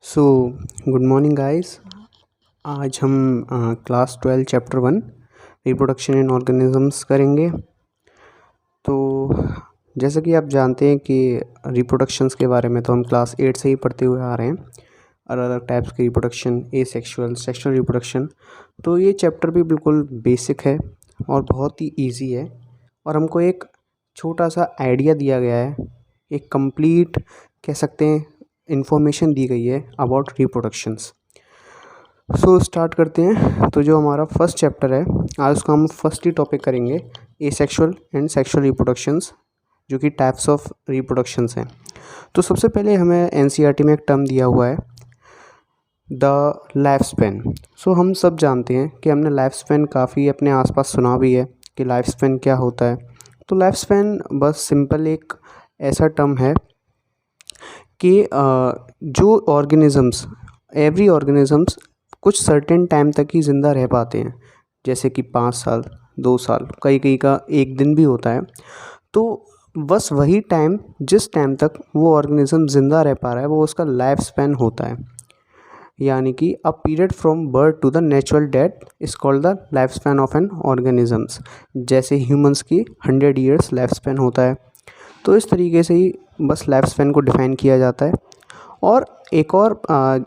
So good morning guys. आज हम class 12 chapter 1 reproduction in organisms करेंगे। तो जैसा कि आप जानते हैं कि रिप्रोडक्शंस के बारे में तो हम क्लास 8 से ही पढ़ते हुए आ रहे हैं, अलग अलग टाइप्स की रिप्रोडक्शन, एसेक्सुअल, सेक्सुअल रिप्रोडक्शन। तो ये चैप्टर भी बिल्कुल बेसिक है और बहुत ही ईजी है और हमको एक छोटा सा आइडिया दिया गया है, एक कंप्लीट कह सकते हैं इन्फॉर्मेशन दी गई है अबाउट रिप्रोडक्शंस। सो स्टार्ट करते हैं। तो जो हमारा फर्स्ट चैप्टर है, आज उसका हम फर्स्ट ही टॉपिक करेंगे एसेक्सुअल एंड सेक्सुअल रिप्रोडक्शंस, जो कि टाइप्स ऑफ रिप्रोडक्शंस हैं। तो सबसे पहले हमें एनसीईआरटी में एक टर्म दिया हुआ है, द लाइफ स्पैन। सो हम सब जानते हैं कि हमने लाइफ स्पैन काफ़ी अपने आसपास सुना भी है कि लाइफ स्पैन क्या होता है। तो लाइफ स्पैन बस सिंपल एक ऐसा टर्म है कि जो ऑर्गेनिजम्स, एवरी ऑर्गेनिजम्स कुछ सर्टेन टाइम तक ही ज़िंदा रह पाते हैं, जैसे कि 5 साल, 2 साल, कई कई का 1 दिन भी होता है। तो बस वही टाइम, जिस टाइम तक वो ऑर्गेनिज्म ज़िंदा रह पा रहा है, वो उसका लाइफ स्पैन होता है। यानी कि a period from birth to the natural death is called the life span of an organisms. जैसे ह्यूमंस की 100 ईयर्स लाइफ स्पैन होता है, तो इस तरीके से ही बस लाइफ स्पैन को डिफ़ाइन किया जाता है। और एक और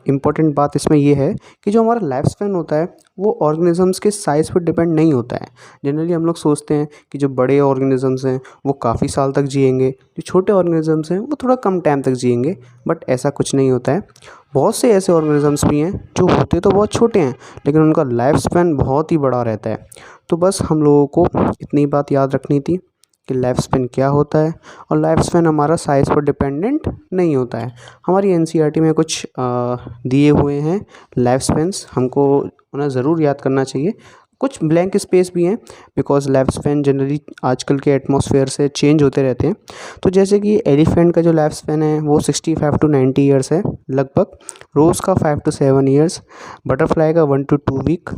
इम्पॉर्टेंट बात इसमें ये है कि जो हमारा लाइफ स्पैन होता है वो ऑर्गेनिजम्स के साइज़ पर डिपेंड नहीं होता है। जनरली हम लोग सोचते हैं कि जो बड़े ऑर्गेनिजम्स हैं वो काफ़ी साल तक जिएंगे, जो छोटे ऑर्गेनिजम्स हैं वो थोड़ा कम टाइम तक जिएंगे, बट ऐसा कुछ नहीं होता है। बहुत से ऐसे ऑर्गेनिजम्स भी हैं जो होते तो बहुत छोटे हैं, लेकिन उनका लाइफ स्पैन बहुत ही बड़ा रहता है। तो बस हम लोगों को इतनी बात याद रखनी थी कि लाइफ स्पैन क्या होता है, और लाइफ स्पैन हमारा साइज़ पर डिपेंडेंट नहीं होता है। हमारी एनसीईआरटी में कुछ दिए हुए हैं लाइफ स्पैन्स, हमको उन्हें ज़रूर याद करना चाहिए। कुछ ब्लैंक स्पेस भी हैं, बिकॉज लाइफ स्पैन जनरली आजकल के एटमॉस्फेयर से चेंज होते रहते हैं। तो जैसे कि एलिफेंट का जो लाइफ स्पैन है वो 65 to 90 ईयर्स है लगभग, रोज़ का 5 to 7 ईयर्स, बटरफ्लाई का 1 to 2 वीक।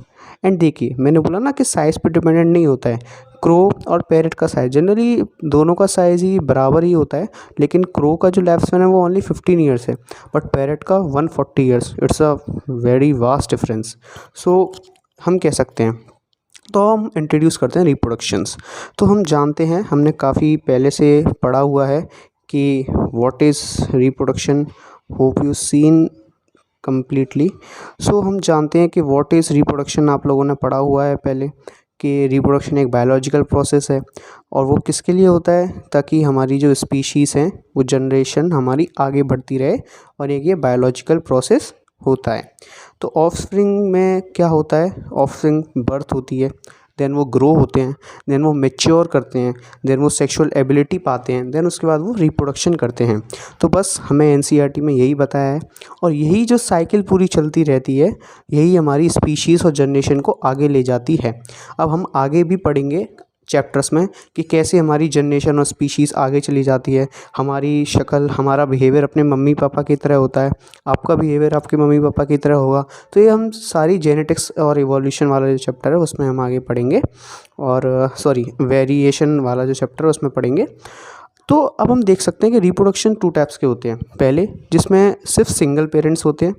एंड देखिए, मैंने बोला ना कि साइज़ पे डिपेंडेंट नहीं होता है। क्रो और पैरेट का साइज़ जनरली दोनों का साइज़ ही बराबर ही होता है, लेकिन क्रो का जो लाइफ स्पैन है वो ओनली 15 ईयर्स है, बट पैरेट का 140 years. It's a very vast difference. So हम कह सकते हैं, तो हम इंट्रोड्यूस करते हैं रिप्रोडक्शंस। तो हम जानते हैं, हमने काफ़ी पहले से पढ़ा हुआ है कि what is reproduction. Hope you seen completely. So हम जानते हैं कि व्हाट इज़ रिप्रोडक्शन, आप लोगों ने पढ़ा हुआ है पहले कि रिप्रोडक्शन एक बायोलॉजिकल प्रोसेस है, और वो किसके लिए होता है, ताकि हमारी जो स्पीशीज़ हैं वो जनरेशन हमारी आगे बढ़ती रहे, और एक ये बायोलॉजिकल प्रोसेस होता है। तो ऑफस्प्रिंग में क्या होता है, ऑफस्प्रिंग बर्थ होती है, देन वो ग्रो होते हैं, देन वो मैच्योर करते हैं, देन वो सेक्सुअल एबिलिटी पाते हैं, देन उसके बाद वो रिप्रोडक्शन करते हैं। तो बस हमें एनसीईआरटी में यही बताया है, और यही जो साइकिल पूरी चलती रहती है, यही हमारी स्पीशीज़ और जनरेशन को आगे ले जाती है। अब हम आगे भी पढ़ेंगे चैप्टर्स में कि कैसे हमारी जनरेशन और स्पीशीज़ आगे चली जाती है। हमारी शक्ल, हमारा बिहेवियर अपने मम्मी पापा की तरह होता है, आपका बिहेवियर आपके मम्मी पापा की तरह होगा। तो ये हम सारी जेनेटिक्स और इवोल्यूशन वाला जो चैप्टर है उसमें हम आगे पढ़ेंगे, और वेरिएशन वाला जो चैप्टर है उसमें पढ़ेंगे। तो अब हम देख सकते हैं कि रिप्रोडक्शन 2 टाइप्स के होते हैं। पहले जिसमें सिर्फ सिंगल पेरेंट्स होते हैं,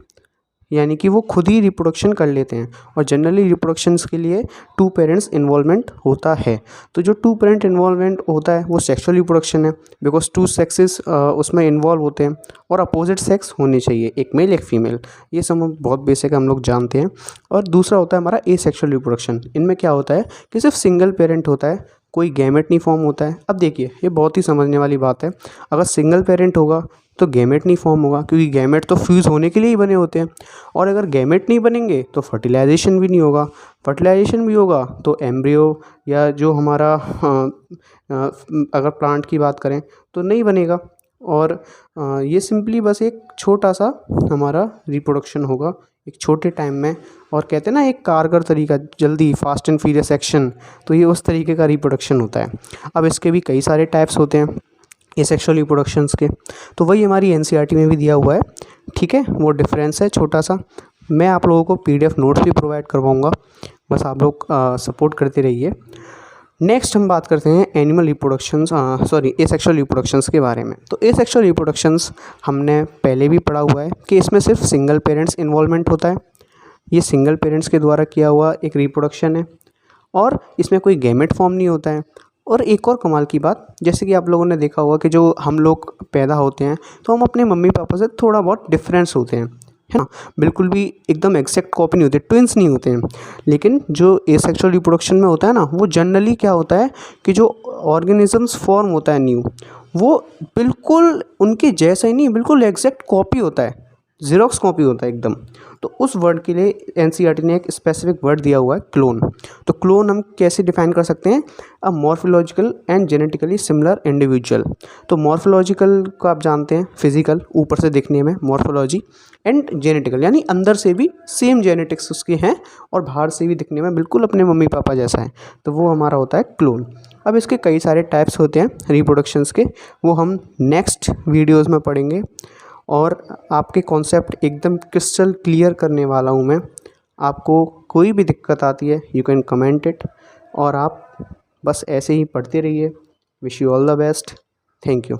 यानी कि वो खुद ही रिप्रोडक्शन कर लेते हैं, और जनरली रिप्रोडक्शंस के लिए 2 पेरेंट्स इन्वॉल्वमेंट होता है। तो जो 2 पेरेंट इन्वॉल्वमेंट होता है वो सेक्सुअल रिप्रोडक्शन है, बिकॉज 2 सेक्सेस उसमें इन्वॉल्व होते हैं, और अपोजिट सेक्स होने चाहिए, एक मेल एक फीमेल। ये सब बहुत बेसिक हम लोग जानते हैं। और दूसरा होता है हमारा एसेक्सुअल रिप्रोडक्शन। इनमें क्या होता है कि सिर्फ सिंगल पेरेंट होता है, कोई गैमेट नहीं फॉर्म होता है। अब देखिए, ये बहुत ही समझने वाली बात है। अगर सिंगल पेरेंट होगा तो गैमेट नहीं फॉर्म होगा, क्योंकि गैमेट तो फ्यूज़ होने के लिए ही बने होते हैं, और अगर गैमेट नहीं बनेंगे तो फर्टिलाइजेशन भी नहीं होगा। फर्टिलाइजेशन भी होगा तो एम्ब्रियो, या जो हमारा अगर प्लांट की बात करें तो नहीं बनेगा। और ये सिंपली बस एक छोटा सा हमारा रिप्रोडक्शन होगा एक छोटे टाइम में, और कहते हैं ना एक कारगर तरीका, जल्दी, फास्ट एंड फ्यूरियस एक्शन। तो ये उस तरीके का रिप्रोडक्शन होता है। अब इसके भी कई सारे टाइप्स होते हैं एसेक्सुअल रिप्रोडक्शंस के, तो वही हमारी एनसीईआरटी में भी दिया हुआ है। ठीक है, वो डिफरेंस है छोटा सा। मैं आप लोगों को पीडीएफ नोट्स भी प्रोवाइड करवाऊँगा, बस आप लोग सपोर्ट करते रहिए। नेक्स्ट हम बात करते हैं एनिमल रिप्रोडक्शंस एसेक्सुअल रिप्रोडक्शंस के बारे में। तो एसेक्सुअल रिप्रोडक्शंस हमने पहले भी पढ़ा हुआ है कि इसमें सिर्फ सिंगल पेरेंट्स इन्वॉल्वमेंट होता है। ये सिंगल पेरेंट्स के द्वारा किया हुआ एक रिप्रोडक्शन है और इसमें कोई गैमेट फॉर्म नहीं होता है। और एक और कमाल की बात, जैसे कि आप लोगों ने देखा होगा कि जो हम लोग पैदा होते हैं तो हम अपने मम्मी पापा से थोड़ा बहुत डिफरेंस होते हैं, है ना। बिल्कुल भी एकदम एग्जैक्ट कॉपी नहीं होते, ट्विंस नहीं होते हैं। लेकिन जो एसेक्सुअल रिप्रोडक्शन में होता है ना, वो जनरली क्या होता है कि जो ऑर्गेनिजम्स फॉर्म होता है न्यू, वो बिल्कुल उनके जैसा ही नहीं, बिल्कुल एग्जैक्ट कॉपी होता है, ज़ेरॉक्स कॉपी होता है एकदम। तो उस वर्ड के लिए एनसीईआरटी ने एक स्पेसिफिक वर्ड दिया हुआ है, क्लोन। तो क्लोन हम कैसे डिफाइन कर सकते हैं? A morphological and genetically similar individual. तो मॉर्फोलॉजिकल को आप जानते हैं, फिजिकल ऊपर से दिखने में मॉर्फोलॉजी, एंड जेनेटिकल यानी अंदर से भी सेम जेनेटिक्स उसके हैं और बाहर से भी दिखने में बिल्कुल अपने मम्मी पापा जैसा है, तो वो हमारा होता है क्लोन। अब इसके कई सारे टाइप्स होते हैं रिप्रोडक्शंस के, वो हम नेक्स्ट वीडियोज़ में पढ़ेंगे और आपके कॉन्सेप्ट एकदम क्रिस्टल क्लियर करने वाला हूँ मैं। आपको कोई भी दिक्कत आती है यू कैन कमेंट इट, और आप बस ऐसे ही पढ़ते रहिए। Wish you all the best. Thank you.